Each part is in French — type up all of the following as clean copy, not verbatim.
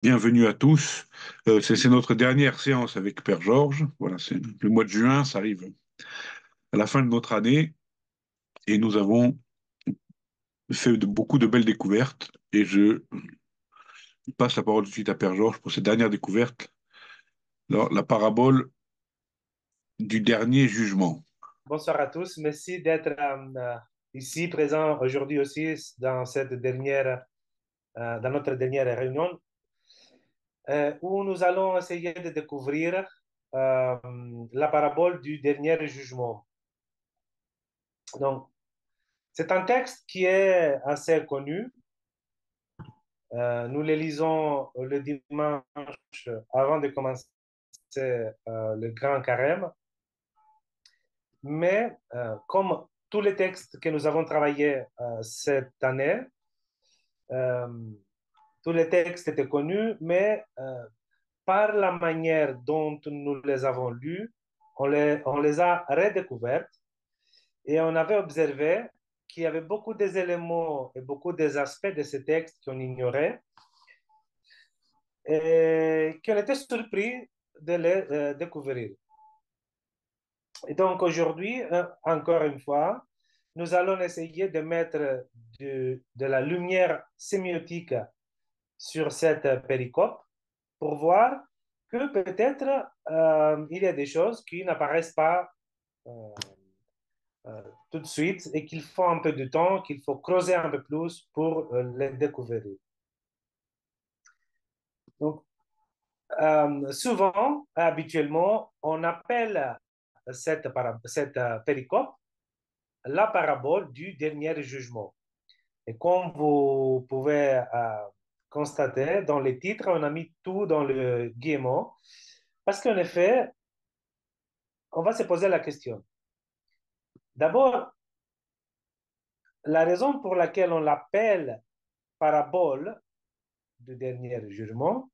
Bienvenue à tous. C'est notre dernière séance avec Père Georges. Voilà, c'est le mois de juin, ça arrive à la fin de notre année et nous avons fait beaucoup de belles découvertes. Et je passe la parole tout de suite à Père Georges pour cette dernière découverte, la parabole du dernier jugement. Bonsoir à tous. Merci d'être ici présent aujourd'hui aussi dans notre dernière réunion où nous allons essayer de découvrir euh, la parabole du dernier jugement. Donc, c'est un texte qui est assez connu. Nous le lisons le dimanche avant de commencer le grand carême. Mais comme tous les textes que nous avons travaillés cette année, euh, tous les textes étaient connus, mais par la manière dont nous les avons lus, on les a redécouverts et on avait observé qu'il y avait beaucoup des éléments et beaucoup des aspects de ces textes qu'on ignorait et qu'on était surpris de les découvrir. Et donc aujourd'hui, encore une fois, nous allons essayer de mettre de la lumière sémiotique sur cette péricope pour voir que peut-être il y a des choses qui n'apparaissent pas euh, tout de suite et qu'il faut un peu de temps, qu'il faut creuser un peu plus pour les découvrir. Donc, souvent, habituellement, on appelle cette péricope la parabole du dernier jugement. Et comme vous pouvez constater, dans les titres, on a mis tout dans le guillemot, parce qu'en effet, on va se poser la question. D'abord, la raison pour laquelle on l'appelle parabole du dernier jugement,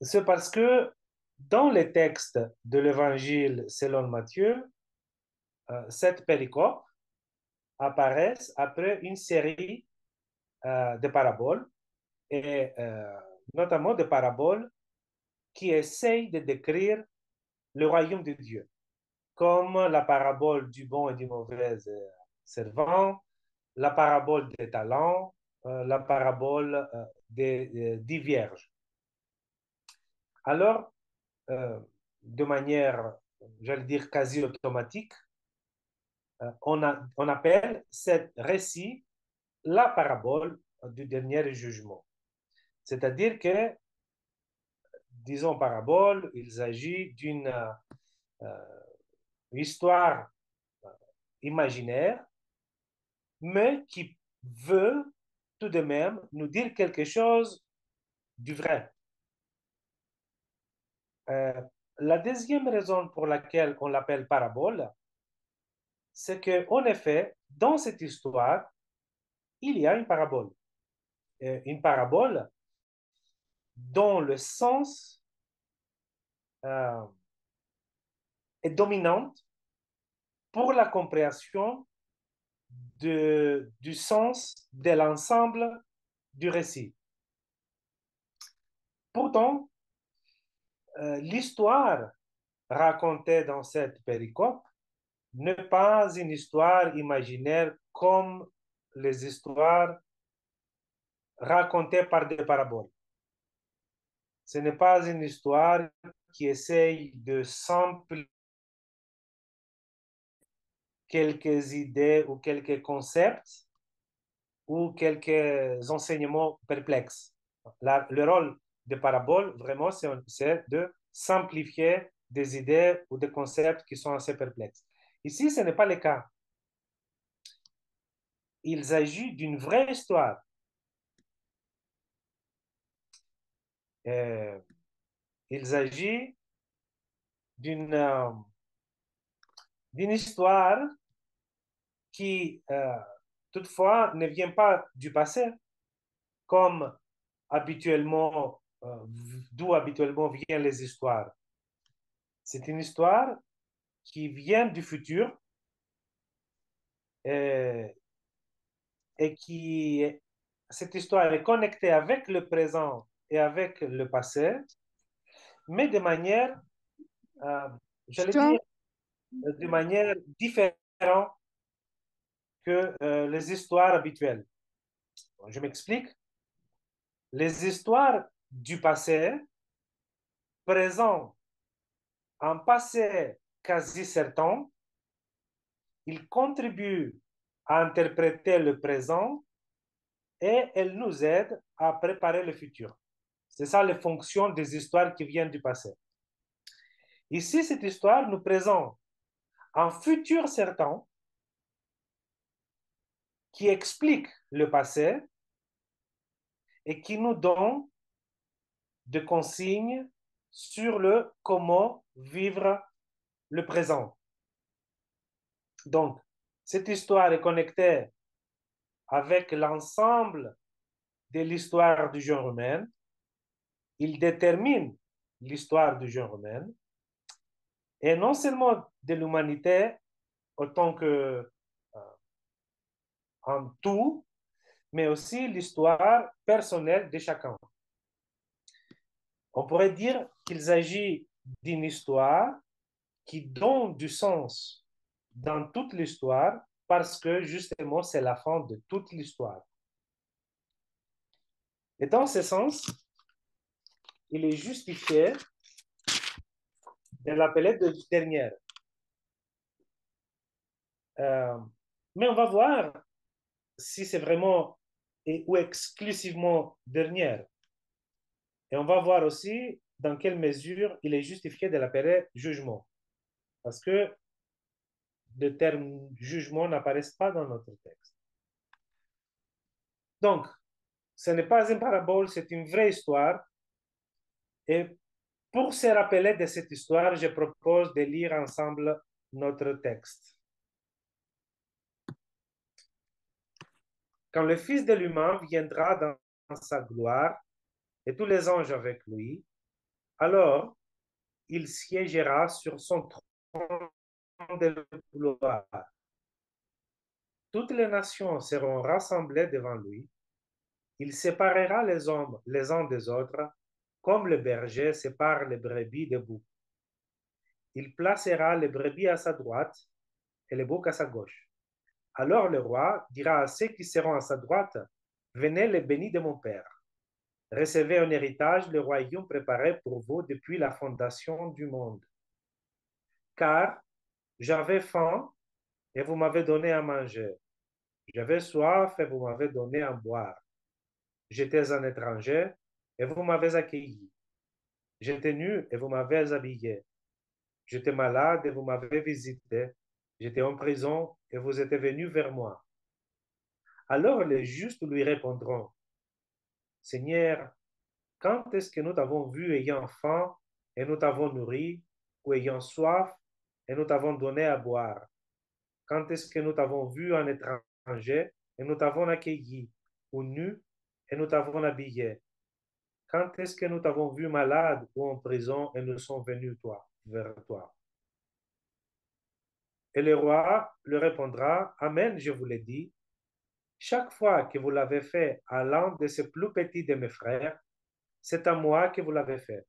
c'est parce que dans les textes de l'évangile selon Matthieu, cette péricope apparaît après une série de paraboles, et notamment des paraboles qui essayent de décrire le royaume de Dieu, comme la parabole du bon et du mauvais servant, la parabole des talents, la parabole des 10 vierges. Alors, euh, de manière, j'allais dire, quasi automatique, on appelle cette récit la parabole du dernier jugement. C'est-à-dire que, disons parabole, il s'agit d'une histoire imaginaire, mais qui veut tout de même nous dire quelque chose du vrai. Euh, la deuxième raison pour laquelle on l'appelle parabole, c'est qu'en effet, dans cette histoire, il y a une parabole. Une parabole dont le sens euh, est dominante pour la compréhension du sens de l'ensemble du récit. Pourtant, l'histoire racontée dans cette péricope n'est pas une histoire imaginaire comme les histoires racontées par des paraboles. Ce n'est pas une histoire qui essaye de sampler quelques idées ou quelques concepts ou quelques enseignements perplexes. Le rôle des paraboles, vraiment, c'est de simplifier des idées ou des concepts qui sont assez perplexes. Ici, ce n'est pas le cas. Il s'agit d'une vraie histoire. Euh, il s'agit d'une d'une histoire qui, toutefois, ne vient pas du passé, comme habituellement, d'où habituellement viennent les histoires. C'est une histoire qui vient du futur euh, et cette histoire est connectée avec le présent et avec le passé, mais de manière, euh, j'allais dire, de manière différente que les histoires habituelles. Je m'explique. Les histoires du passé présentent un passé quasi certain. Ils contribuent à interpréter le présent et elles nous aident à préparer le futur. C'est ça les fonctions des histoires qui viennent du passé. Ici, cette histoire nous présente un futur certain qui explique le passé et qui nous donne des consignes sur le comment vivre le présent. Donc, cette histoire est connectée avec l'ensemble de l'histoire du genre humain. Il détermine l'histoire du genre humain et non seulement de l'humanité autant que en tout, mais aussi l'histoire personnelle de chacun. On pourrait dire qu'il s'agit d'une histoire qui donne du sens dans toute l'histoire parce que justement c'est la fin de toute l'histoire. Et dans ce sens, il est justifié de l'appeler de dernière. Euh, mais on va voir si c'est vraiment ou exclusivement dernière. Et on va voir aussi dans quelle mesure il est justifié de l'appeler jugement. Parce que le terme jugement n'apparaît pas dans notre texte. Donc, ce n'est pas une parabole, c'est une vraie histoire. Et pour se rappeler de cette histoire, je propose de lire ensemble notre texte. Quand le Fils de l'humain viendra dans sa gloire et tous les anges avec lui, alors il siégera sur son trône de gloire. Toutes les nations seront rassemblées devant lui. Il séparera les hommes les uns des autres, comme le berger sépare les brebis des boucs. Il placera les brebis à sa droite et les boucs à sa gauche. Alors le roi dira à ceux qui seront à sa droite, venez les bénis de mon Père. Recevez en héritage le royaume préparé pour vous depuis la fondation du monde. Car j'avais faim et vous m'avez donné à manger. J'avais soif et vous m'avez donné à boire. J'étais un étranger et vous m'avez accueilli. J'étais nu et vous m'avez habillé. J'étais malade et vous m'avez visité. J'étais en prison et vous êtes venus vers moi. Alors les justes lui répondront, Seigneur, quand est-ce que nous t'avons vu ayant faim et nous t'avons nourri, ou ayant soif et nous t'avons donné à boire? Quand est-ce que nous t'avons vu en étranger et nous t'avons accueilli, ou nu et nous t'avons habillé? Quand est-ce que nous t'avons vu malade ou en prison et nous sommes venus vers toi? Et le roi lui répondra, Amen, je vous l'ai dit, chaque fois que vous l'avez fait à l'un de ces plus petits de mes frères, c'est à moi que vous l'avez fait.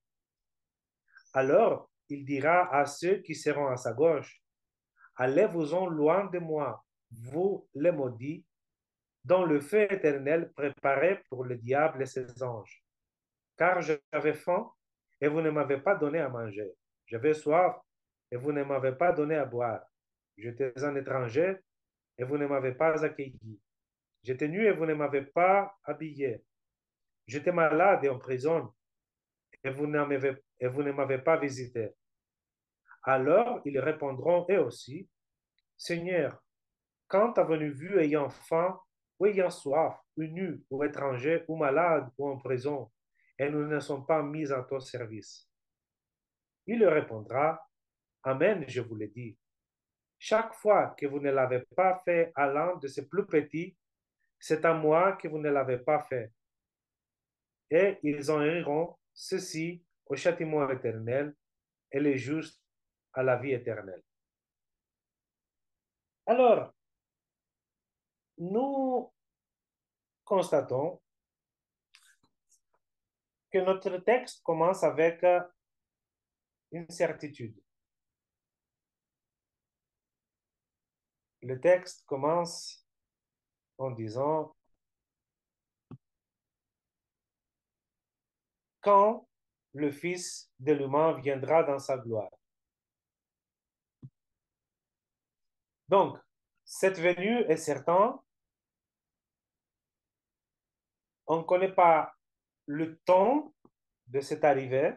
Alors il dira à ceux qui seront à sa gauche, allez-vous-en loin de moi, vous les maudits, dans le feu éternel préparé pour le diable et ses anges. Car j'avais faim et vous ne m'avez pas donné à manger. J'avais soif et vous ne m'avez pas donné à boire. J'étais un étranger et vous ne m'avez pas accueilli. J'étais nu et vous ne m'avez pas habillé. J'étais malade et en prison et vous ne m'avez pas visité. Alors ils répondront eux aussi, Seigneur, quand avons-nous vu ayant faim ou ayant soif, ou nu, ou étranger, ou malade, ou en prison, et nous ne sommes pas mis à ton service? Il leur répondra, Amen, je vous le dis. Chaque fois que vous ne l'avez pas fait à l'un de ces plus petits, c'est à moi que vous ne l'avez pas fait. Et ils en iront, ceux-ci, au châtiment éternel, et les justes à la vie éternelle. Alors, nous constatons que notre texte commence avec une certitude. Le texte commence en disant quand le Fils de l'humain viendra dans sa gloire. Donc, cette venue est certaine. On ne connaît pas le temps de cette arrivée.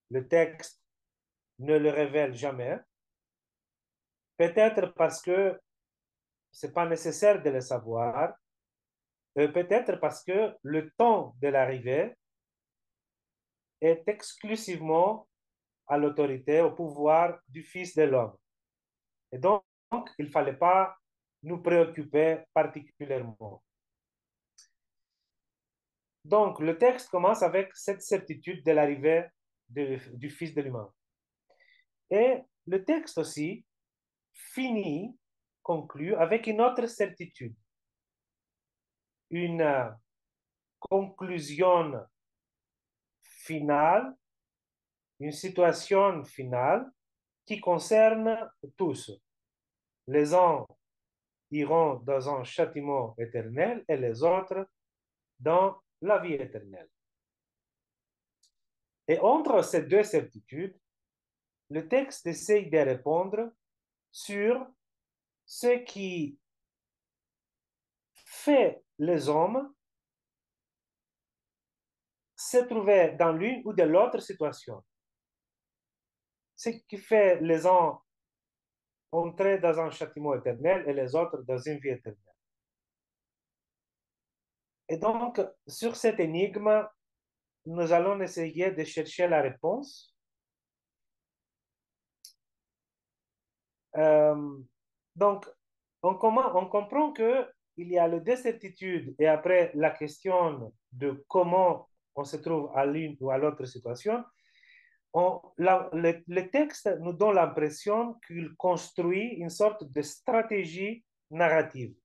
Le texte ne le révèle jamais. Peut-être parce que ce n'est pas nécessaire de le savoir. Peut-être parce que le temps de l'arrivée est exclusivement à l'autorité, au pouvoir du Fils de l'homme. Et donc, il ne fallait pas nous préoccuper particulièrement. Donc, le texte commence avec cette certitude de l'arrivée du Fils de l'humain. Et le texte aussi finit, conclut avec une autre certitude, une conclusion finale, une situation finale qui concerne tous. Les uns iront dans un châtiment éternel et les autres dans la vie éternelle. Et entre ces deux certitudes, le texte essaye de répondre sur ce qui fait les hommes se trouver dans l'une ou de l'autre situation. Ce qui fait les uns entrer dans un châtiment éternel et les autres dans une vie éternelle. Et donc, sur cette énigme, nous allons essayer de chercher la réponse. Donc, on comprend qu'il y a les deux certitudes et après la question de comment on se trouve à l'une ou à l'autre situation. Le texte nous donne l'impression qu'il construit une sorte de stratégie narrative.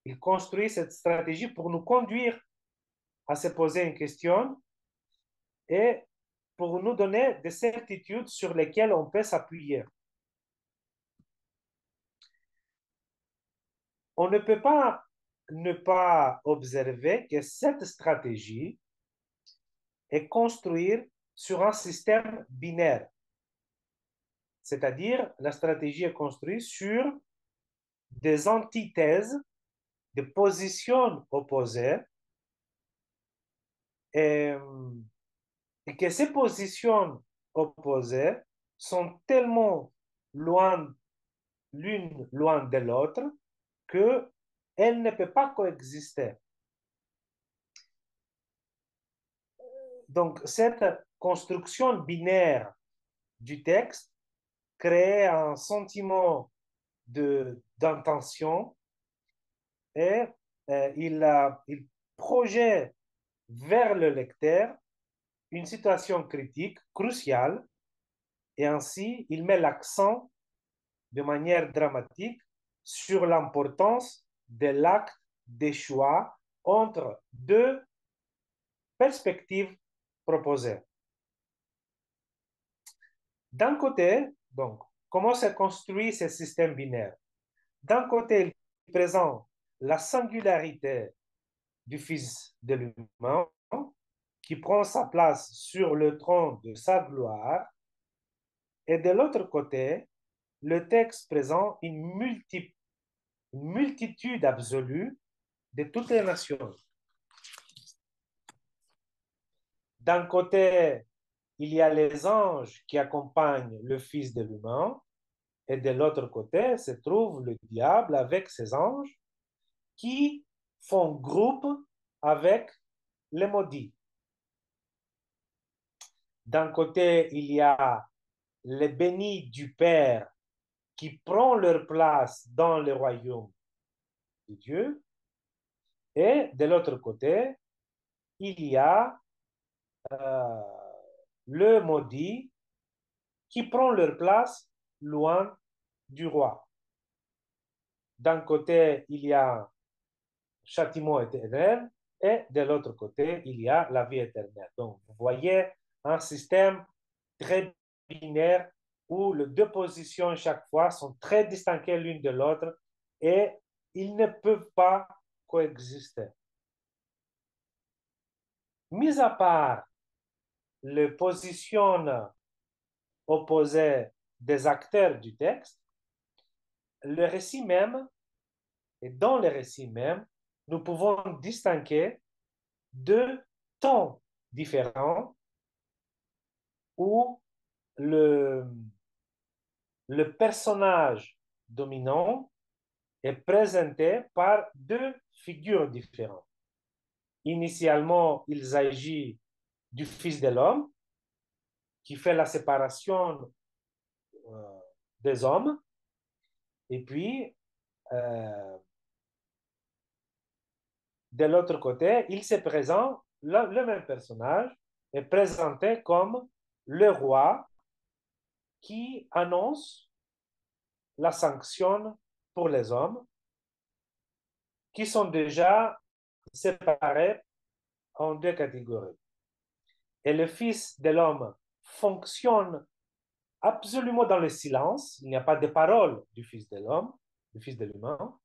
Il construit cette stratégie pour nous conduire à se poser une question et pour nous donner des certitudes sur lesquelles on peut s'appuyer. On ne peut pas ne pas observer que cette stratégie est construite sur un système binaire. C'est-à-dire, la stratégie est construite sur des antithèses, des positions opposées, et que ces positions opposées sont tellement loin l'une loin de l'autre qu'elles ne peuvent pas coexister. Donc, cette construction binaire du texte crée un sentiment d'intention et il projette vers le lecteur une situation critique, cruciale, et ainsi il met l'accent de manière dramatique sur l'importance de l'acte de choix entre deux perspectives proposées. D'un côté, donc, comment se construit ce système binaire? D'un côté, il présente la singularité du Fils de l'humain qui prend sa place sur le trône de sa gloire. Et de l'autre côté, le texte présente une multitude absolue de toutes les nations. D'un côté, il y a les anges qui accompagnent le Fils de l'humain, et de l'autre côté se trouve le diable avec ses anges qui font groupe avec les maudits. D'un côté, il y a les bénis du Père qui prennent leur place dans le royaume de Dieu, et de l'autre côté, il y a le maudit qui prend leur place loin du roi. D'un côté, il y a châtiment éternel, et de l'autre côté, il y a la vie éternelle. Donc, vous voyez un système très binaire où les deux positions chaque fois sont très distinguées l'une de l'autre et ils ne peuvent pas coexister. Mis à part les positions opposées des acteurs du texte, le récit même, et dans le récit même, nous pouvons distinguer deux temps différents où le, le personnage dominant est présenté par deux figures différentes. Initialement, il s'agit du Fils de l'homme qui fait la séparation des hommes, et puis de l'autre côté, il se présente, le même personnage est présenté comme le roi qui annonce la sanction pour les hommes qui sont déjà séparés en deux catégories. Et le Fils de l'homme fonctionne absolument dans le silence, il n'y a pas de parole du Fils de l'homme, du Fils de l'humain,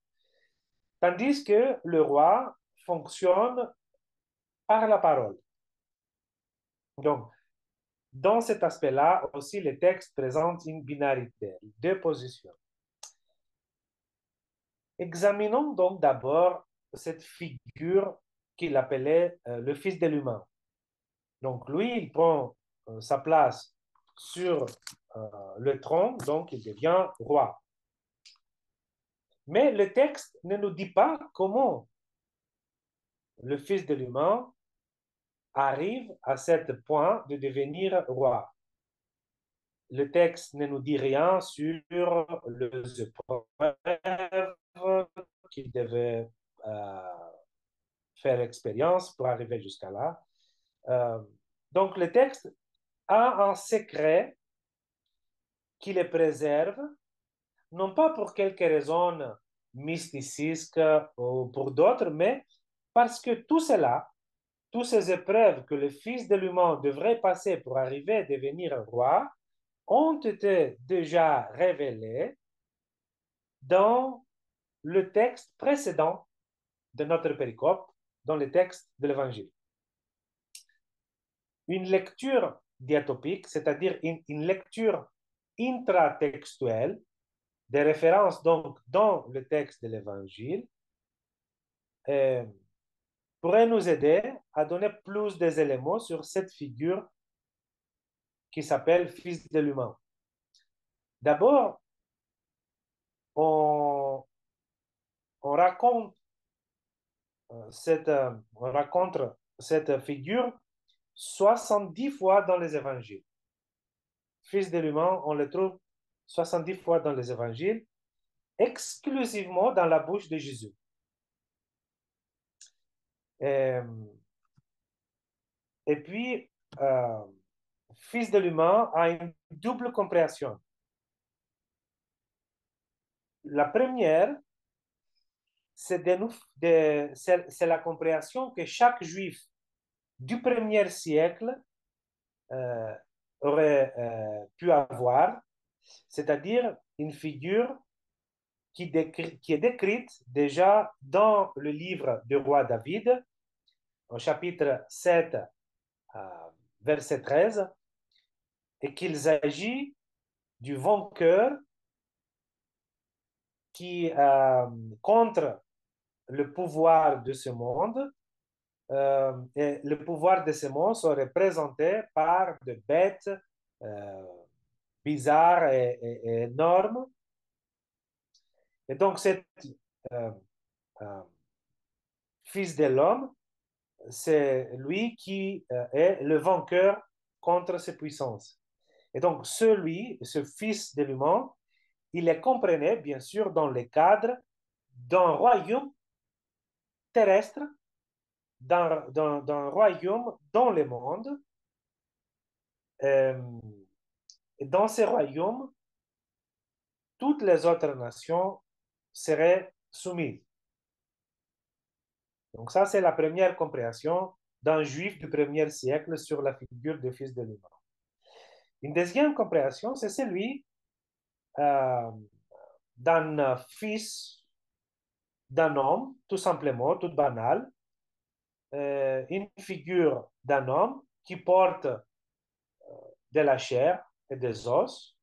tandis que le roi fonctionne par la parole. Donc, dans cet aspect-là, aussi, le texte présente une binarité, deux positions. Examinons donc d'abord cette figure qu'il appelait le Fils de l'humain. Donc, lui, il prend sa place sur le trône, donc il devient roi. Mais le texte ne nous dit pas comment le Fils de l'humain arrive à ce point de devenir roi. Le texte ne nous dit rien sur les épreuves qu'il devait faire expérience pour arriver jusqu'à là. Donc, le texte a un secret qui le préserve, non pas pour quelque raison mysticiste ou pour d'autres, mais parce que tout cela, toutes ces épreuves que le Fils de l'humain devrait passer pour arriver à devenir roi, ont été déjà révélées dans le texte précédent de notre péricope, dans le texte de l'Évangile. Une lecture diatopique, c'est-à-dire une lecture intratextuelle, des références donc dans le texte de l'Évangile, pourrait nous aider à donner plus d'éléments sur cette figure qui s'appelle Fils de l'humain. D'abord, on raconte on raconte cette figure 70 fois dans les évangiles. Fils de l'humain, on le trouve 70 fois dans les évangiles, exclusivement dans la bouche de Jésus. Et, et puis, Fils de l'humain a une double compréhension. La première, c'est la compréhension que chaque juif du premier siècle aurait pu avoir, c'est-à-dire une figure qui est décrite déjà dans le livre du roi David, au chapitre 7, verset 13, et qu'il s'agit du vainqueur qui, contre le pouvoir de ce monde, et le pouvoir de ce monde sont représentés par des bêtes bizarres et énormes. Et donc, cet euh, euh, fils de l'homme, c'est lui qui est le vainqueur contre ces puissances. Et donc, ce fils de l'humain, il est comprenait bien sûr dans le cadre d'un royaume terrestre, d'un royaume dans le monde. Et dans ce royaume, toutes les autres nations seraient soumises. Donc ça, c'est la première compréhension d'un juif du premier siècle sur la figure du Fils de l'humain. Une deuxième compréhension, c'est celui d'un fils d'un homme, tout simplement, tout banal, une figure d'un homme qui porte de la chair et des os,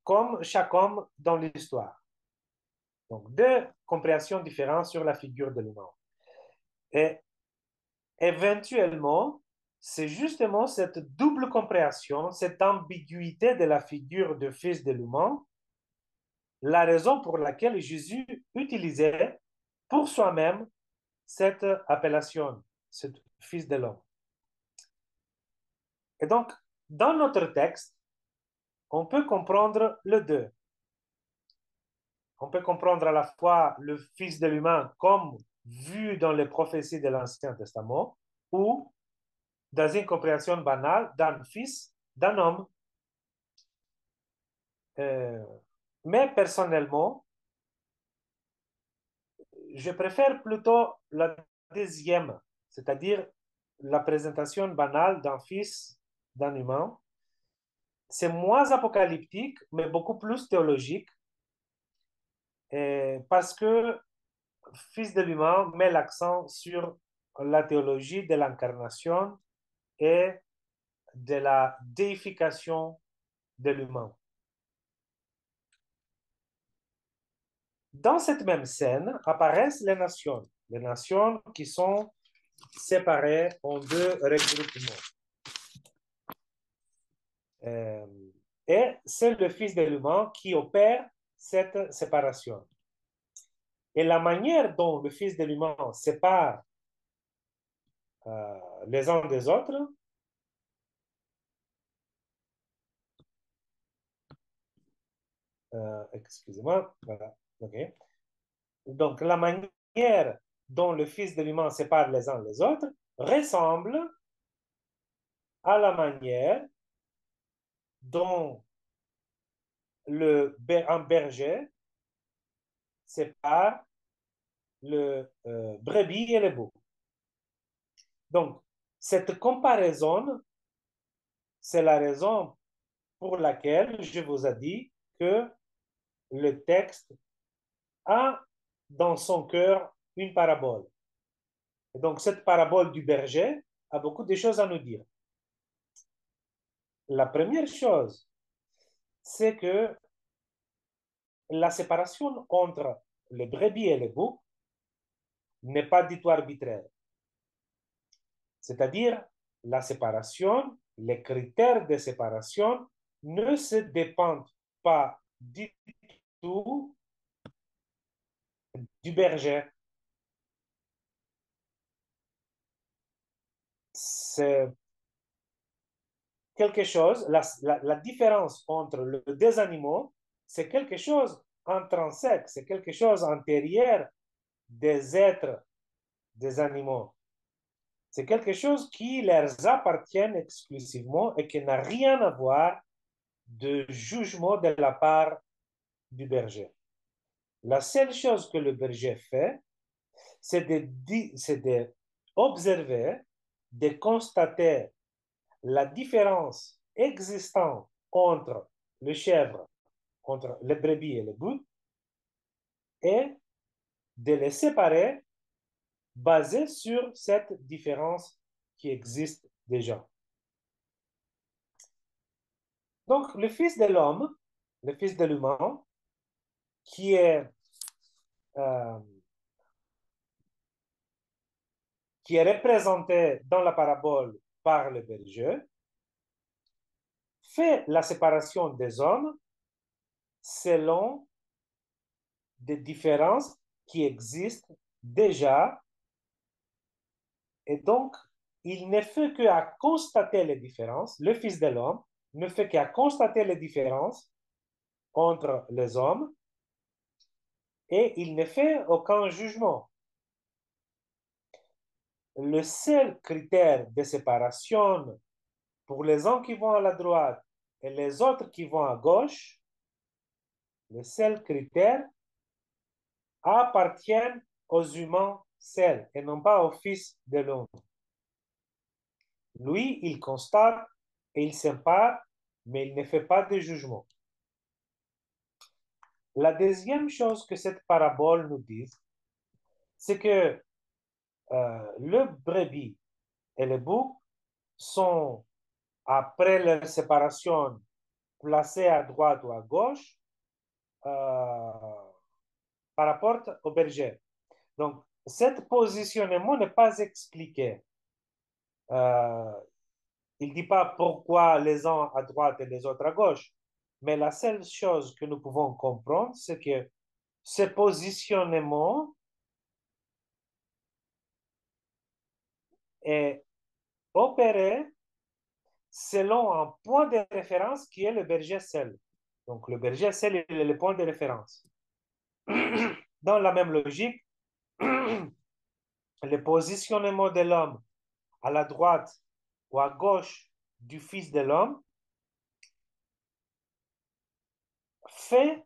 comme chaque homme dans l'histoire. Donc, deux compréhensions différentes sur la figure de l'humain. Et éventuellement, c'est justement cette double compréhension, cette ambiguïté de la figure du Fils de l'humain, la raison pour laquelle Jésus utilisait pour soi-même cette appellation, ce Fils de l'homme. Et donc, dans notre texte, on peut comprendre le deux. On peut comprendre à la fois le Fils de l'humain comme vu dans les prophéties de l'Ancien Testament ou dans une compréhension banale d'un fils d'un homme. Mais personnellement, je préfère plutôt la deuxième, c'est-à-dire la présentation banale d'un fils d'un humain. C'est moins apocalyptique, mais beaucoup plus théologique, parce que Fils de l'humain met l'accent sur la théologie de l'incarnation et de la déification de l'humain. Dans cette même scène apparaissent les nations qui sont séparées en deux regroupements. Et c'est le Fils de l'humain qui opère cette séparation. Et la manière dont le Fils de l'humain sépare les uns des autres, excusez-moi, voilà, ok. Donc la manière dont le Fils de l'humain sépare les uns les autres ressemble à la manière dont un berger sépare le brebis et le bouc. Donc, cette comparaison, c'est la raison pour laquelle je vous ai dit que le texte a dans son cœur une parabole. Et donc, cette parabole du berger a beaucoup de choses à nous dire. La première chose, c'est que la séparation entre le brebis et le bouc n'est pas du tout arbitraire. C'est-à-dire, la séparation, les critères de séparation ne se dépendent pas du tout du berger. C'est quelque chose, la différence entre les deux animaux, c'est quelque chose intrinsèque, c'est quelque chose antérieur des êtres des animaux. C'est quelque chose qui leur appartient exclusivement et qui n'a rien à voir de jugement de la part du berger. La seule chose que le berger fait, c'est d'observer, de constater la différence existante entre le chèvre, entre le brebis et le bouc, et de les séparer basé sur cette différence qui existe déjà. Donc, le Fils de l'homme, le Fils de l'humain, qui est, euh, qui est représenté dans la parabole par le berger, fait la séparation des hommes selon des différences qui existent déjà. Et donc, il ne fait qu'à constater les différences. Le Fils de l'homme ne fait qu'à constater les différences entre les hommes et il ne fait aucun jugement. Le seul critère de séparation pour les uns qui vont à la droite et les autres qui vont à gauche, le seul critère, appartiennent aux humains seuls et non pas au Fils de l'homme. Lui, il constate et il sépare, mais il ne fait pas de jugement. La deuxième chose que cette parabole nous dit, c'est que le brebis et le bouc sont, après leur séparation, placés à droite ou à gauche par rapport au berger. Donc, ce positionnement n'est pas expliqué. Euh, il ne dit pas pourquoi les uns à droite et les autres à gauche. Mais la seule chose que nous pouvons comprendre, c'est que ce positionnement est opéré selon un point de référence qui est le berger seul. Donc, le berger seul est le point de référence. Dans la même logique, le positionnement de l'homme à la droite ou à gauche du Fils de l'homme fait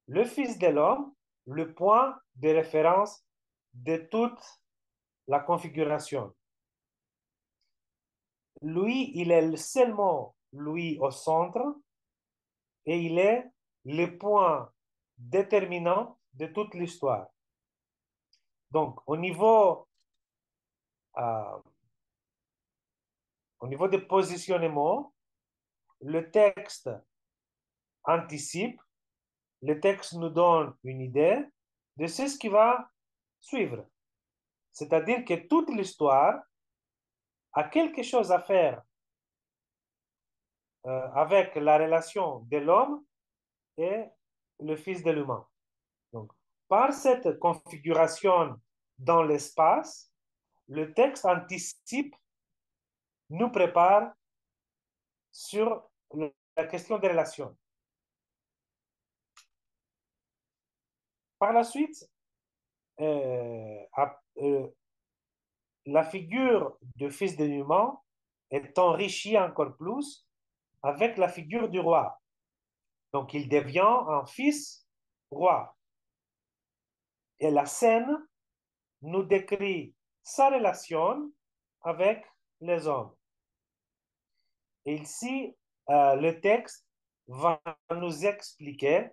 le Fils de l'homme le point de référence de toute la configuration. Lui, il est seulement lui au centre et il est le point déterminant de toute l'histoire. Donc, euh, au niveau de positionnement, le texte anticipe, le texte nous donne une idée de ce qui va suivre. C'est-à-dire que toute l'histoire a quelque chose à faire avec la relation de l'homme et le Fils de l'humain. Donc, par cette configuration dans l'espace, le texte anticipe, nous prépare sur la question des relations. Par la suite, euh, euh, la figure du Fils de l'humain est enrichie encore plus avec la figure du roi. Donc, il devient un fils roi. Et la scène nous décrit sa relation avec les hommes. Et ici, le texte va nous expliquer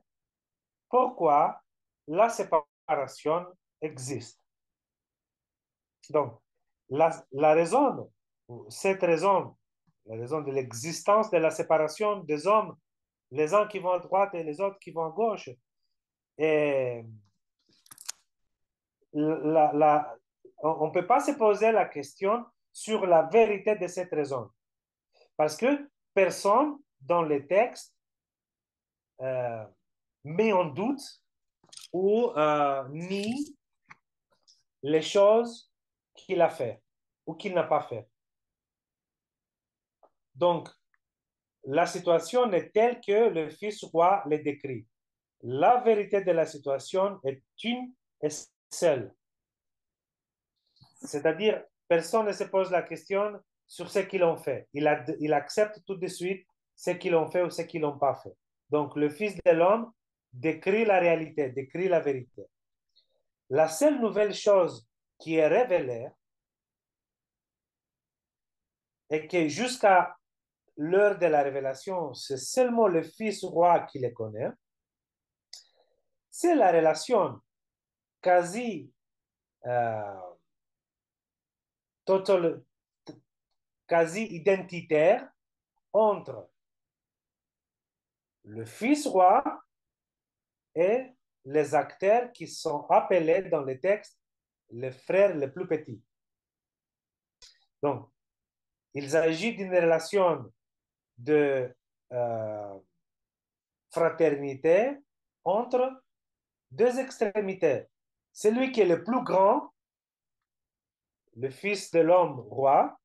pourquoi la séparation existe. Donc, la raison, cette raison, la raison de l'existence de la séparation des hommes, les uns qui vont à droite et les autres qui vont à gauche, et on ne peut pas se poser la question sur la vérité de cette raison. Parce que personne dans les textes euh, met en doute ou nie les choses qu'il a fait ou qu'il n'a pas fait. Donc, la situation est telle que le fils roi le décrit. La vérité de la situation est une et seule. C'est-à-dire, personne ne se pose la question sur ce qu'ils ont fait. Il accepte tout de suite ce qu'ils ont fait ou ce qu'ils n'ont pas fait. Donc, le Fils de l'homme décrit la réalité, décrit la vérité. La seule nouvelle chose qui est révélée est que jusqu'à l'heure de la révélation, c'est seulement le Fils roi qui le connaît. C'est la relation quasi, euh, total, quasi identitaire entre le Fils roi et les acteurs qui sont appelés dans le texte les frères les plus petits. Donc, il s'agit d'une relation de fraternité entre deux extrémités. Celui qui est le plus grand, le fils de l'homme roi,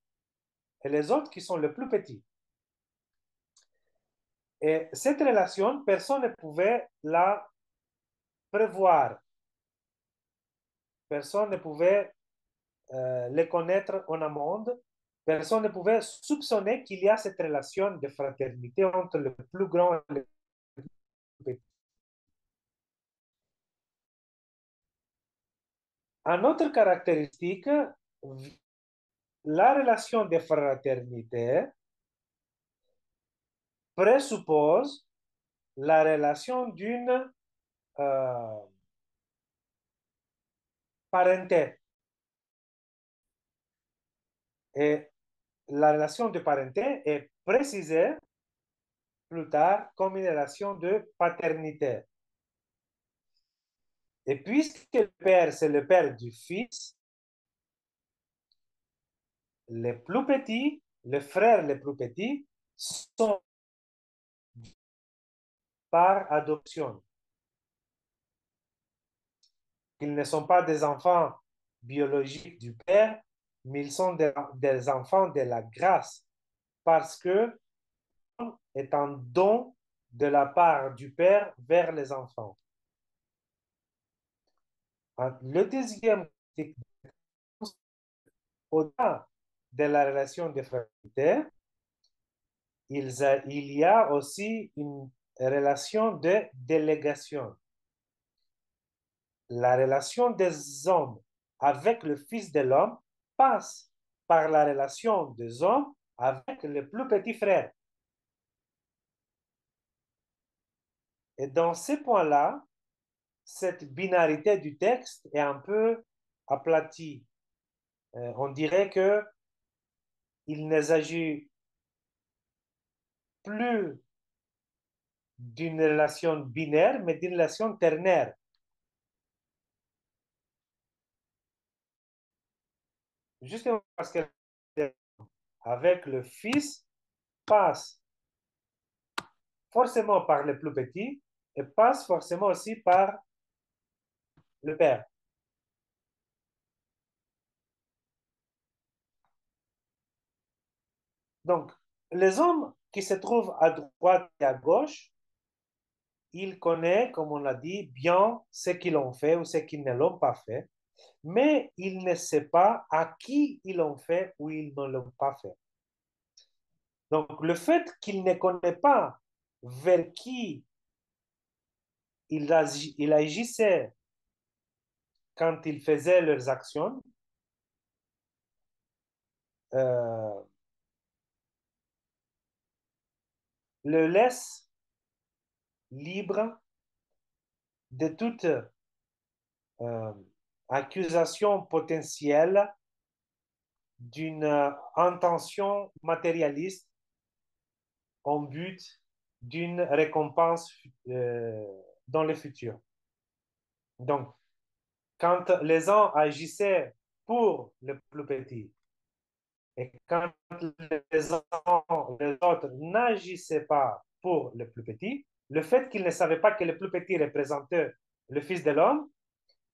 et les autres qui sont les plus petits. Et cette relation, personne ne pouvait la prévoir. Personne ne pouvait les connaître en amont. Personne ne pouvait soupçonner qu'il y a cette relation de fraternité entre le plus grand et le plus petit. une autre caractéristique, la relation de fraternité présuppose la relation d'une parenté. Et la relation de parenté est précisée plus tard comme une relation de paternité. Et puisque le père, c'est le père du fils, les plus petits, les frères les plus petits, sont par adoption. Ils ne sont pas des enfants biologiques du père, mais ils sont des enfants de la grâce, parce que est un don de la part du père vers les enfants. Le deuxième, au-delà de la relation de fraternité, il y a aussi une relation de délégation. La relation des hommes avec le Fils de l'homme passe par la relation des hommes avec le plus petit frère. Et dans ces points-là, cette binarité du texte est un peu aplatie. On dirait que il ne s'agit plus d'une relation binaire, mais d'une relation ternaire. Justement parce que avec le Fils passe forcément par le plus petit et passe forcément aussi par le Père. Donc, les hommes qui se trouvent à droite et à gauche, ils connaissent, comme on l'a dit, bien ce qu'ils ont fait ou ce qu'ils ne l'ont pas fait, mais ils ne savent pas à qui ils l'ont fait ou ils ne l'ont pas fait. Donc, le fait qu'ils ne connaissent pas vers qui ils agissaient quand ils faisaient leurs actions, euh, le laisse libre de toute accusation potentielle d'une intention matérialiste en but d'une récompense dans le futur. Donc, quand les gens agissaient pour le plus petit et quand les autres n'agissaient pas pour le plus petit, le fait qu'ils ne savaient pas que le plus petit représentait le Fils de l'homme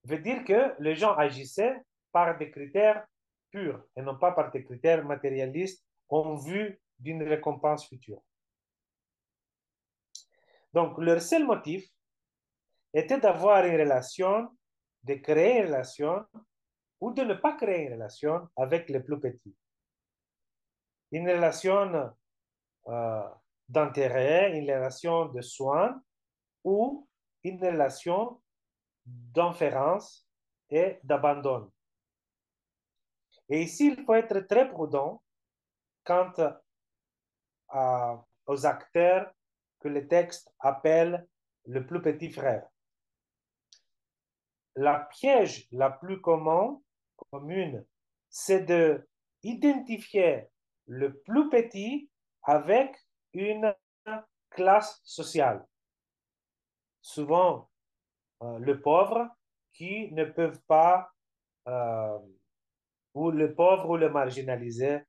veut dire que les gens agissaient par des critères purs et non pas par des critères matérialistes en vue d'une récompense future. Donc, leur seul motif était d'avoir une relation, de créer une relation ou de ne pas créer une relation avec les plus petits. Une relation d'intérêt, une relation de soins ou une relation d'inférence et d'abandon. Et ici, il faut être très prudent quant aux acteurs que le texte appelle le plus petit frère. La piège la plus commune, c'est de identifier le plus petit avec une classe sociale. Souvent, le pauvre qui ne peuvent pas, ou le pauvre ou le marginalisé,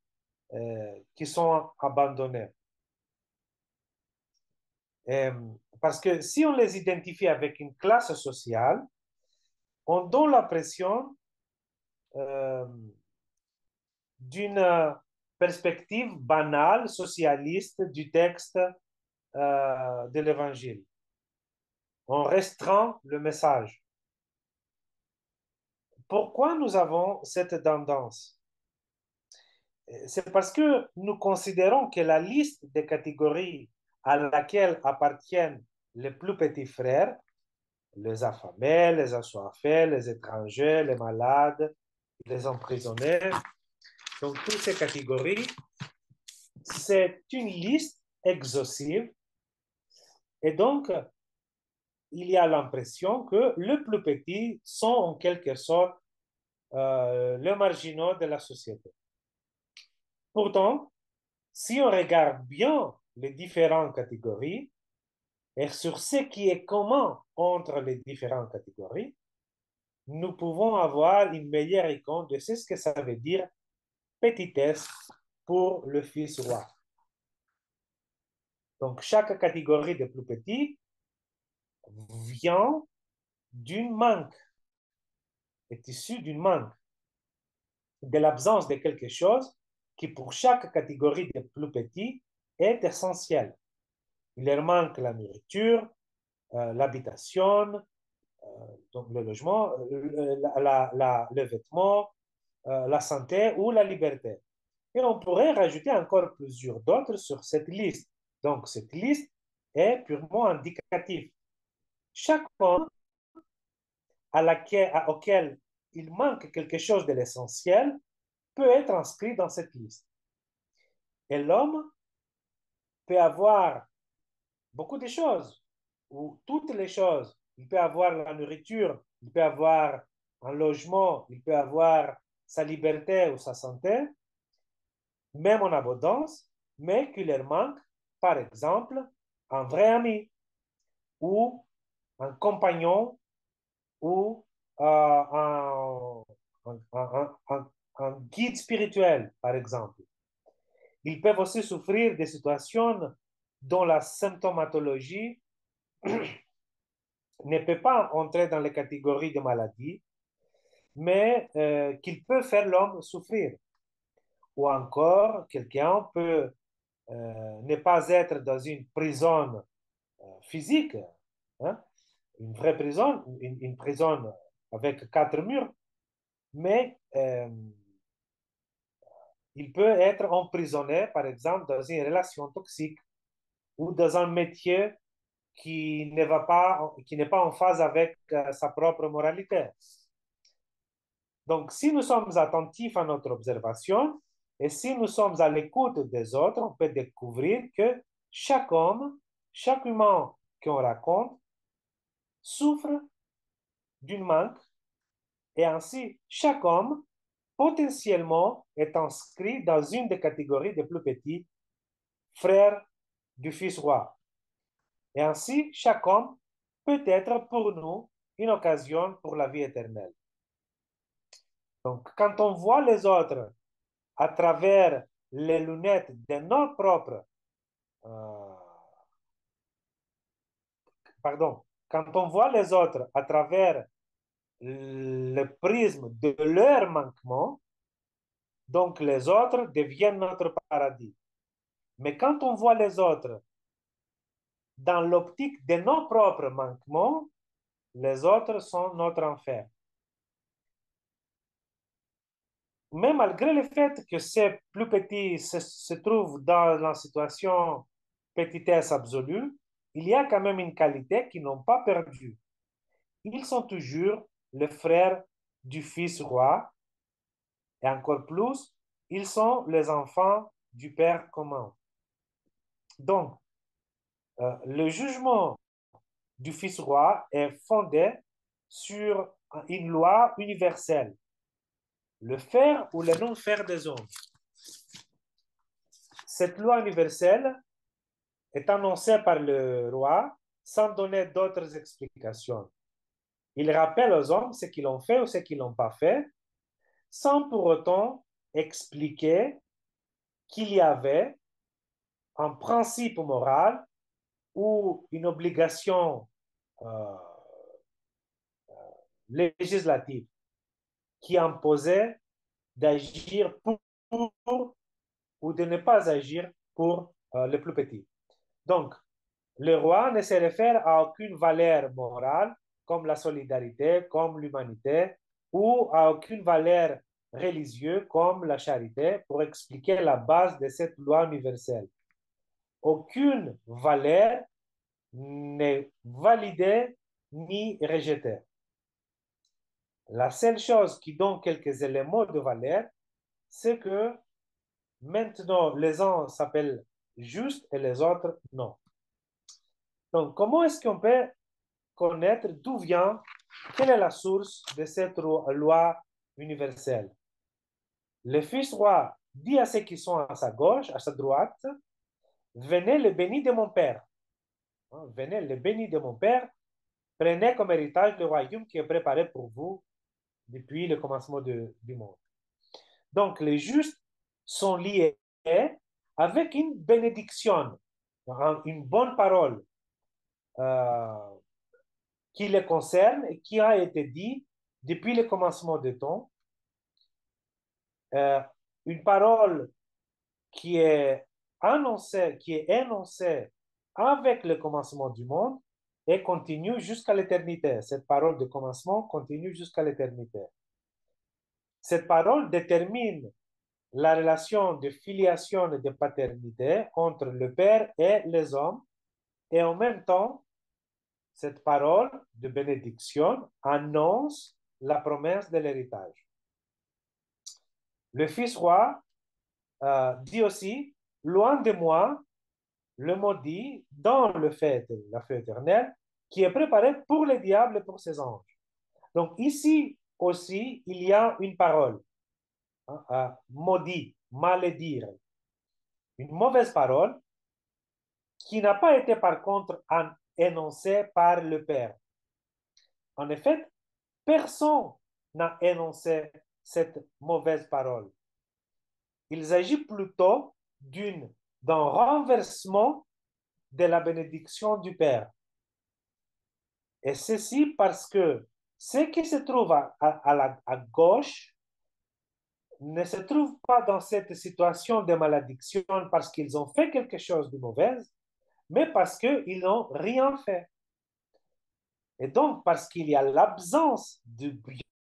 qui sont abandonnés. Parce que si on les identifie avec une classe sociale, on donne l'impression d'une perspective banale, socialiste du texte de l'Évangile. On restreint le message. Pourquoi nous avons cette tendance? C'est parce que nous considérons que la liste des catégories à laquelle appartiennent les plus petits frères les affamés, les assoiffés, les étrangers, les malades, les emprisonnés. Donc, toutes ces catégories, c'est une liste exhaustive. Et donc, il y a l'impression que les plus petits sont en quelque sorte les marginaux de la société. Pourtant, si on regarde bien les différentes catégories et sur ce qui est commun entre les différentes catégories, nous pouvons avoir une meilleure icône de ce que ça veut dire petitesse pour le fils roi. Donc, chaque catégorie de plus petits vient d'une manque, est issue d'une manque, de l'absence de quelque chose qui, pour chaque catégorie de plus petits, est essentiel. Il leur manque la nourriture, l'habitation, donc le logement, le vêtement, la santé ou la liberté. Et on pourrait rajouter encore plusieurs d'autres sur cette liste. Donc, cette liste est purement indicative. Chaque homme auquel il manque quelque chose de l'essentiel peut être inscrit dans cette liste. Et l'homme peut avoir beaucoup de choses, ou toutes les choses. Il peut avoir la nourriture, il peut avoir un logement, il peut avoir sa liberté ou sa santé, même en abondance, mais qu'il leur manque, par exemple, un vrai ami ou un compagnon ou un guide spirituel, par exemple. Ils peuvent aussi souffrir de situations dont la symptomatologie ne peut pas entrer dans les catégories de maladies, mais qu'il peut faire l'homme souffrir. Ou encore, quelqu'un peut ne pas être dans une prison physique, hein, une vraie prison, une prison avec quatre murs, mais il peut être emprisonné, par exemple, dans une relation toxique ou dans un métier qui ne va pas, qui n'est pas en phase avec sa propre moralité. Donc, si nous sommes attentifs à notre observation et si nous sommes à l'écoute des autres, on peut découvrir que chaque homme, chaque humain qu'on raconte, souffre d'une manque et ainsi chaque homme potentiellement est inscrit dans une des catégories des plus petits frères du Fils roi. Et ainsi, chaque homme peut être pour nous une occasion pour la vie éternelle. Donc, quand on voit les autres à travers les lunettes de nos propres, euh, pardon, quand on voit les autres à travers le prisme de leur manquement, donc les autres deviennent notre paradis. Mais quand on voit les autres dans l'optique de nos propres manquements, les autres sont notre enfer. Mais malgré le fait que ces plus petits se trouvent dans la situation petitesse absolue, il y a quand même une qualité qu'ils n'ont pas perdue. Ils sont toujours les frères du Fils roi, et encore plus, ils sont les enfants du Père commun. Donc, le jugement du Fils roi est fondé sur une loi universelle, le faire ou le non-faire des hommes. Cette loi universelle est annoncée par le roi sans donner d'autres explications. Il rappelle aux hommes ce qu'ils ont fait ou ce qu'ils n'ont pas fait, sans pour autant expliquer qu'il y avait un principe moral ou une obligation euh, législative qui imposait d'agir pour ou de ne pas agir pour les plus petits. Donc, le roi ne se réfère à aucune valeur morale comme la solidarité, comme l'humanité, ou à aucune valeur religieuse comme la charité pour expliquer la base de cette loi universelle. Aucune valeur n'est validée ni rejetée. La seule chose qui donne quelques éléments de valeur, c'est que maintenant, les uns s'appellent justes et les autres non. Donc, comment est-ce qu'on peut connaître d'où vient, quelle est la source de cette loi universelle? Le fils roi dit à ceux qui sont à sa gauche, à sa droite, venez le béni de mon père. Venez le béni de mon père, prenez comme héritage le royaume qui est préparé pour vous depuis le commencement du monde. Donc, les justes sont liés avec une bénédiction, une bonne parole qui les concerne et qui a été dit depuis le commencement du temps. Une parole qui est énoncée avec le commencement du monde et continue jusqu'à l'éternité. Cette parole de commencement continue jusqu'à l'éternité. Cette parole détermine la relation de filiation et de paternité entre le Père et les hommes, et en même temps, cette parole de bénédiction annonce la promesse de l'héritage. Le Fils roi dit aussi, loin de moi, le maudit dans le feu, la feu éternelle, qui est préparé pour le diable et pour ses anges. Donc ici aussi, il y a une parole, maudit, malédire, une mauvaise parole qui n'a pas été par contre énoncée par le Père. En effet, personne n'a énoncé cette mauvaise parole. Il s'agit plutôt d'un renversement de la bénédiction du Père. Et ceci parce que ceux qui se trouvent à gauche ne se trouvent pas dans cette situation de malédiction parce qu'ils ont fait quelque chose de mauvais, mais parce qu'ils n'ont rien fait. Et donc, parce qu'il y a l'absence de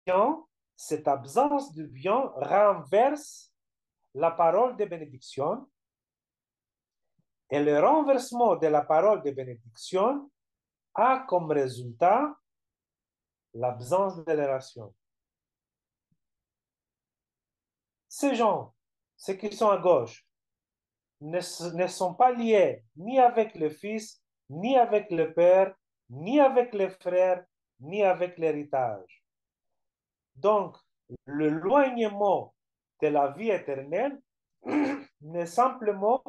bien, cette absence de bien renverse la parole de bénédiction. Et le renversement de la parole de bénédiction a comme résultat l'absence de relation. Ces gens, ceux qui sont à gauche, ne sont pas liés ni avec le Fils, ni avec le Père, ni avec les frères, ni avec l'héritage. Donc, l'éloignement de la vie éternelle n'est simplement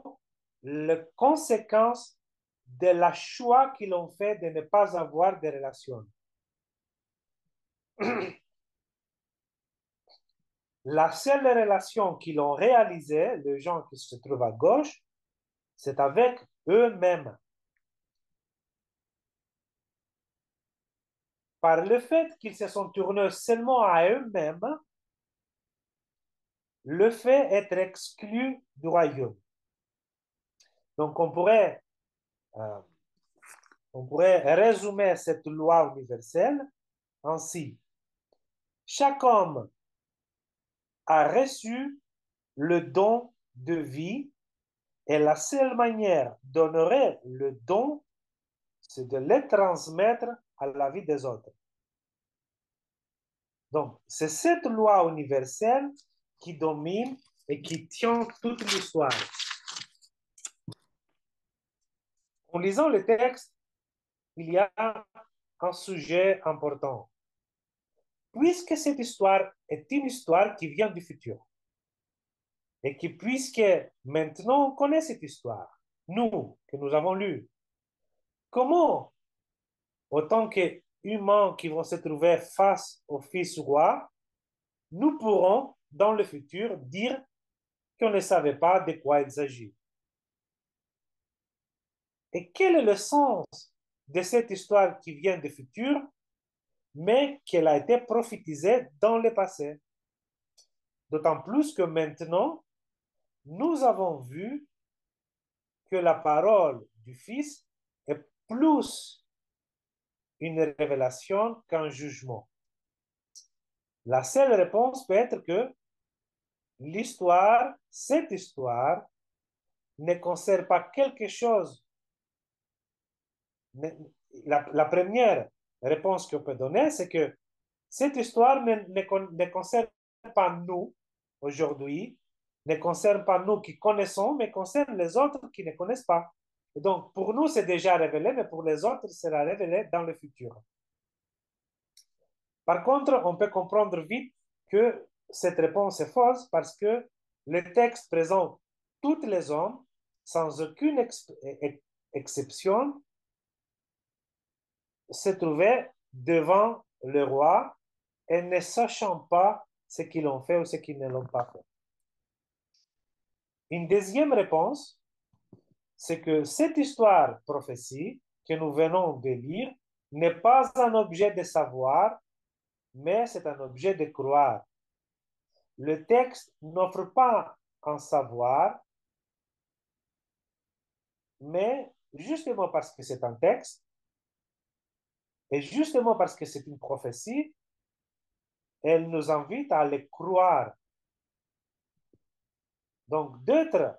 la conséquence de la choix qu'ils ont fait de ne pas avoir de relation. La seule relation qu'ils ont réalisée, les gens qui se trouvent à gauche, c'est avec eux-mêmes. Par le fait qu'ils se sont tournés seulement à eux-mêmes, le fait d'être exclu du royaume. Donc, on pourrait résumer cette loi universelle ainsi. Chaque homme a reçu le don de vie et la seule manière d'honorer le don, c'est de le transmettre à la vie des autres. Donc, c'est cette loi universelle qui domine et qui tient toute l'histoire. En lisant le texte, il y a un sujet important. Puisque cette histoire est une histoire qui vient du futur, et que puisque maintenant on connaît cette histoire, nous, que nous avons lu, comment, autant qu'humains qui vont se trouver face au Fils roi, nous pourrons, dans le futur, dire qu'on ne savait pas de quoi il s'agit. Et quel est le sens de cette histoire qui vient du futur, mais qu'elle a été prophétisée dans le passé? D'autant plus que maintenant, nous avons vu que la parole du Fils est plus une révélation qu'un jugement. La seule réponse peut être que cette histoire, ne concerne pas quelque chose. La première réponse qu'on peut donner, c'est que cette histoire ne concerne pas nous aujourd'hui, ne concerne pas nous qui connaissons, mais concerne les autres qui ne connaissent pas. Et donc, pour nous, c'est déjà révélé, mais pour les autres, c'est sera révélé dans le futur. Par contre, on peut comprendre vite que cette réponse est fausse parce que le texte présente tous les hommes, sans aucune exception, se trouvaient devant le roi et ne sachant pas ce qu'ils ont fait ou ce qu'ils ne l'ont pas fait. Une deuxième réponse, c'est que cette histoire prophétie que nous venons de lire n'est pas un objet de savoir, mais c'est un objet de croire. Le texte n'offre pas un savoir, mais justement parce que c'est un texte, et justement parce que c'est une prophétie, elle nous invite à le croire. Donc, d'être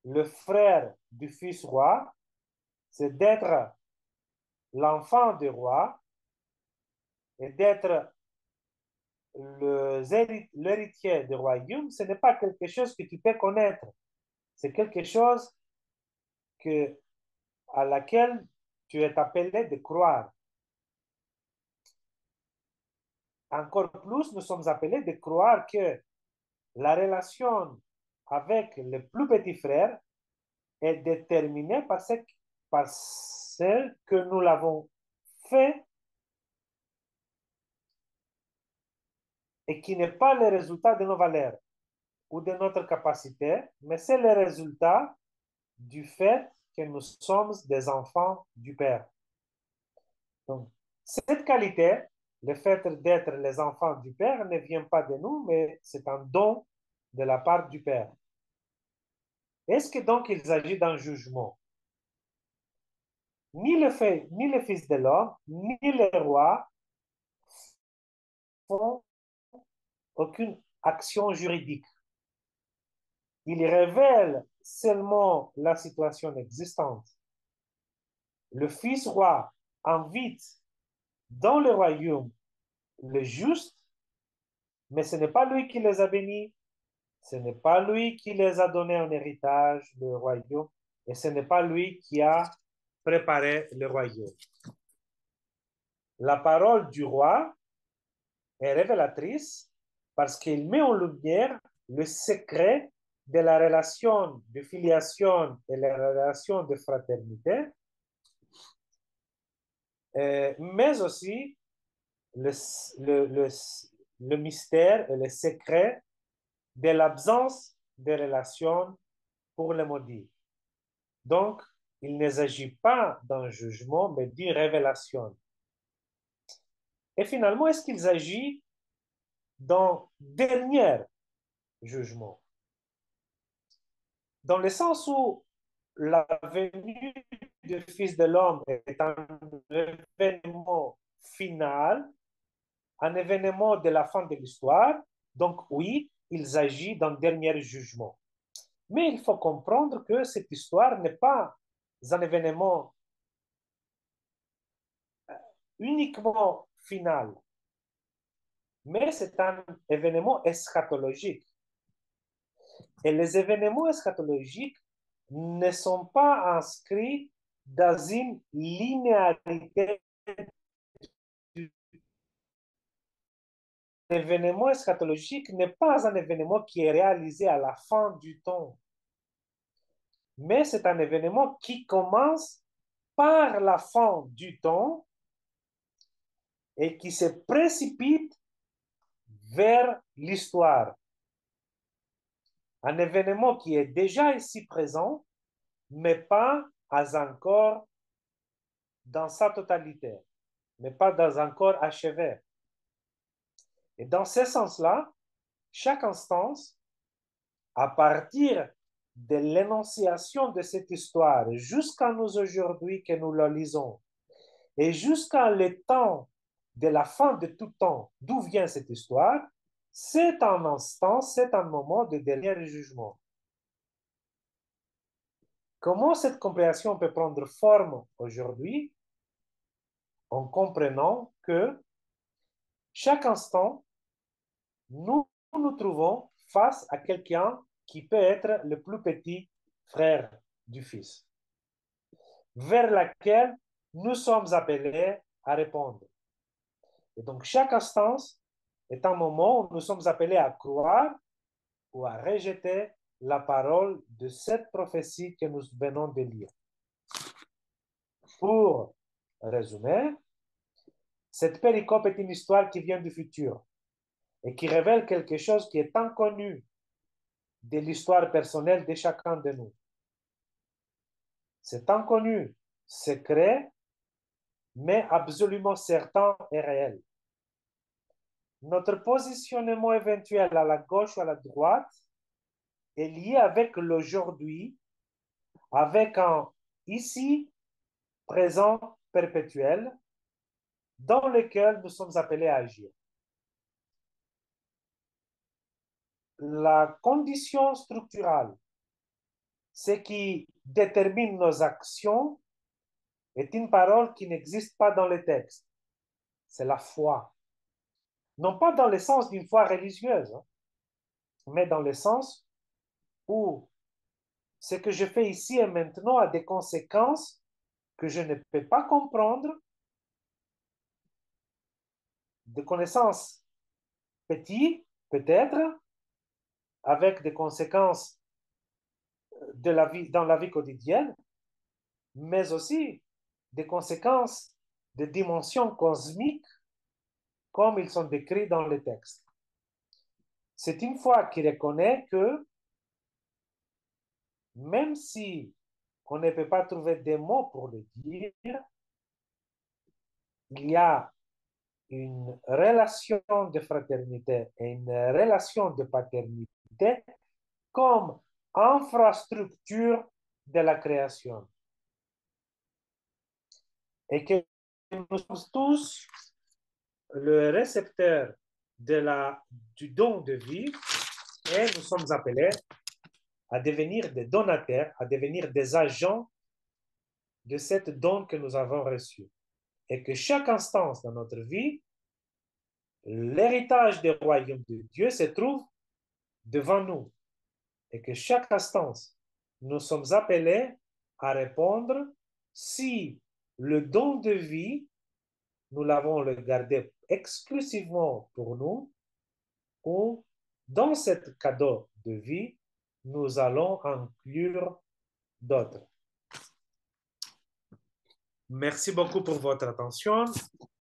le frère du fils roi, c'est d'être l'enfant du roi et d'être l'héritier du royaume. Ce n'est pas quelque chose que tu peux connaître. C'est quelque chose que, à laquelle tu es appelé de croire. Encore plus, nous sommes appelés de croire que la relation avec le plus petit frère est déterminée par ce que nous l'avons fait et qui n'est pas le résultat de nos valeurs ou de notre capacité, mais c'est le résultat du fait que nous sommes des enfants du Père. Donc, cette qualité, le fait d'être les enfants du Père, ne vient pas de nous, mais c'est un don de la part du Père. Est-ce que donc il s'agit d'un jugement? Ni le Fils de l'homme, ni le roi font aucune action juridique. Ils révèlent seulement la situation existante. Le Fils roi invite dans le royaume le juste, mais ce n'est pas lui qui les a bénis, ce n'est pas lui qui les a donnés en héritage, le royaume, et ce n'est pas lui qui a préparé le royaume. La parole du roi est révélatrice parce qu'il met en lumière le secret de la relation de filiation et la relation de fraternité, mais aussi le, le, le, le mystère et le secret de l'absence de relation pour les maudits. Donc, il ne s'agit pas d'un jugement, mais d'une révélation. Et finalement, est-ce qu'il s'agit d'un dernier jugement? Dans le sens où la venue du Fils de l'homme est un événement final, un événement de la fin de l'histoire. Donc oui, il s'agit d'un dernier jugement. Mais il faut comprendre que cette histoire n'est pas un événement uniquement final, mais c'est un événement eschatologique. Et les événements eschatologiques ne sont pas inscrits dans une linéarité. L'événement eschatologique n'est pas un événement qui est réalisé à la fin du temps, mais c'est un événement qui commence par la fin du temps et qui se précipite vers l'histoire. Un événement qui est déjà ici présent, mais pas encore dans sa totalité, mais pas encore achevé. Et dans ce sens-là, chaque instance, à partir de l'énonciation de cette histoire jusqu'à nous aujourd'hui que nous la lisons, et jusqu'à le temps de la fin de tout temps, d'où vient cette histoire, c'est un instant, c'est un moment de dernier jugement. Comment cette compréhension peut prendre forme aujourd'hui? en comprenant que chaque instant, nous nous trouvons face à quelqu'un qui peut être le plus petit frère du Fils, vers laquelle nous sommes appelés à répondre. Et donc, chaque instance est un moment où nous sommes appelés à croire ou à rejeter la parole de cette prophétie que nous venons de lire. Pour résumer, cette péricope est une histoire qui vient du futur et qui révèle quelque chose qui est inconnu de l'histoire personnelle de chacun de nous. C'est inconnu, secret, mais absolument certain et réel. Notre positionnement éventuel à la gauche ou à la droite est lié avec l'aujourd'hui, avec un ici, présent, perpétuel, dans lequel nous sommes appelés à agir. La condition structurale, ce qui détermine nos actions, est une parole qui n'existe pas dans le texte. C'est la foi. Non pas dans le sens d'une foi religieuse, mais dans le sens où ce que je fais ici et maintenant a des conséquences que je ne peux pas comprendre, des connaissances petites, peut-être, avec des conséquences de la vie, dans la vie quotidienne, mais aussi des conséquences de dimensions cosmiques comme ils sont décrits dans le texte. C'est une foi qui reconnaît que même si on ne peut pas trouver des mots pour le dire, il y a une relation de fraternité et une relation de paternité comme infrastructure de la création. Et que nous sommes tous le récepteur du don de vie et nous sommes appelés à devenir des donataires, à devenir des agents de cette don que nous avons reçu. Et que chaque instance dans notre vie, l'héritage du royaume de Dieu se trouve devant nous. Et que chaque instance, nous sommes appelés à répondre si le don de vie, nous l'avons le gardé exclusivement pour nous ou dans ce cadeau de vie, nous allons inclure d'autres. Merci beaucoup pour votre attention.